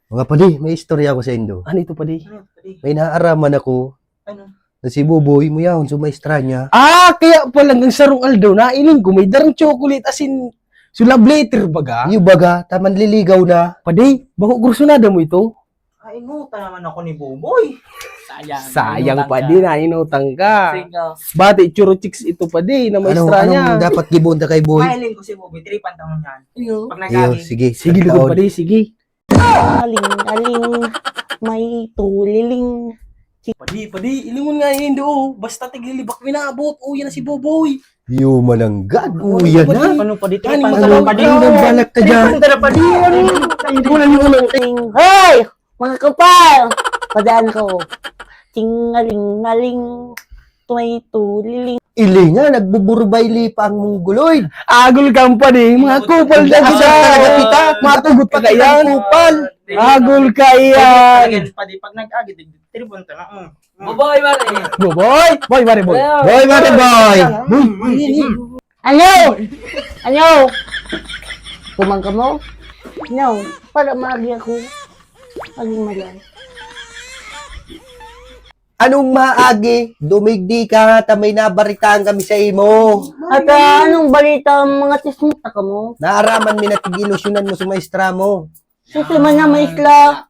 Mga padi, may istorya ako sa Indo. Ano ito, padi? May naaaraman ako Ano? na si Buboy mo yun, sumaistra niya. Kaya pala hanggang sarong Aldo, nailing ko, may darang chocolate asin love letter baga. Yung baga, taman liligaw na. Padi, bako kursunada mo ito? Ay, inuta naman ako ni Buboy. Sayang padi, nainutang ka. Sige. Bati, churo chicks ito padi, na Anong maestra niya. dapat gibunta kay Boy? Mahiling ko si Buboy, 3 pantaon yan. Pag Iyo, nagagi. sige. Sige, lugod padi, sige. Aling-aling, may tuliling. Padi, ilingon nga yun do. Basta tiglilibak minabot. Yan na si Boboy. Iyo malanggad. Uyan na. Ano pa dito? Ano, Pantaon pa dito. Ano balak ka dyan? Pantaon pa dito. Hoy! Mga kapal! Padaan ko. Tingaling-aling, may tuliling. Ili nga, nagbuburbay lipa ang mungguloy. Agol kang padi, mga kupal na Asa kita. talaga kita? Matugot ka kayan. Kupal. Agol ka yan. Pag nag-agi, 3 punta na. Boboy! Boy, mare boy. Boy, mare boy. Ano? Ano? Kumangka mo? No, para maagi ako. Aging malay. Anong maagi? Dumigdi ka, tamay nabaritaan kami sa imo. At anong balita mga tismuta ka mo? Naaraman mi na tigilusyonan mo sa maestra mo. Sisi man na maisla.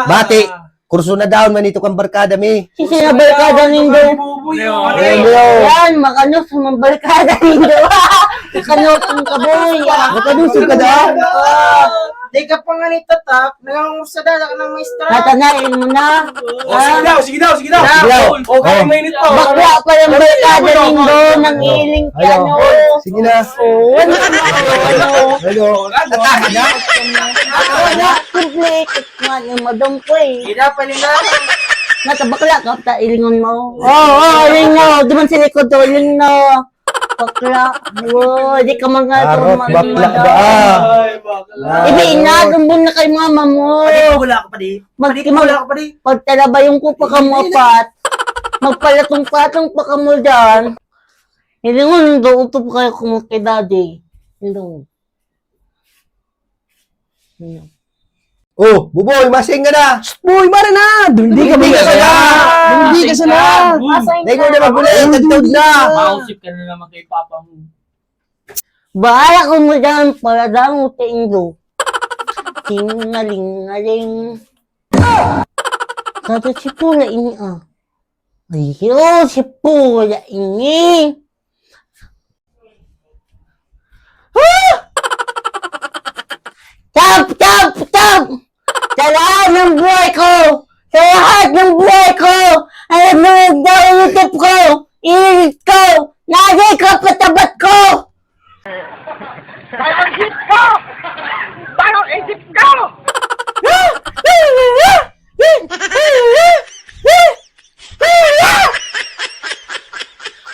Bati, kurso na daon man ito kang barkada mi. Sisi na barkada nindo. Hello. Yan, makanos mga barkada nindo. Makanos ang kaboy. Nakadusog ka daw? Di ka pa nga nitatak, nangangusada ka ng maestra. Natanain mo na. Sige daw. Okay, mainit pa. Bakla pa yung barkada nindo. Nang iling ka, no. Sige na. Hello. Natahan na? Simple, man, yung madam ko eh. Ida pa nila. Natabakla ka, ta ilingon mo. Iling mo. Duman sa likod to, iling no. Bakla. Di ka mga Arot, bakla ba? Ibi na, dumbon na kay mama mo. Wala ka pa di. Wala ka pa di. Pagtalabayong ko pa ka mo apat. Magpalatong-patong pa ka mo dyan. Ilingon, doon to pa kayo kumot kay daddy. Ilingon. Oh, Buboy, masing ka na. Boy, mare na. Hindi ka sana. Dahil mo na magulay, tagtod na. Mausip ka na naman kay papa mo. Bahala ko mo dyan para daw mo tinggo. Tingaling-aling. Kada si Pula ini ah. Ayo, si Pula ini. Tap! Sa lahat ng buhay ko! Sa lahat ng buhay ko! Alam mo, nagdaulutip ko! Ilit ko! Lagi ka patabat ko!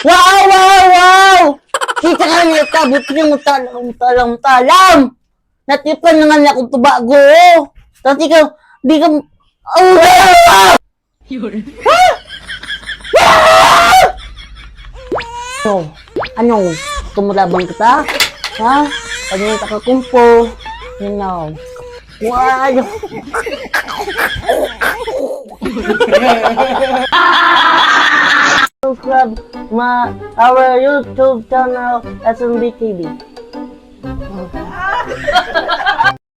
Wow! Kita ka niya tabot niya talam. Natipan na nga niya kung tubago. Tati ka, di ka... Ano? Tumulabang kita? Ha? Pagninta ka kumpo? You know. Wow! Subscribe our YouTube channel, SMB TV.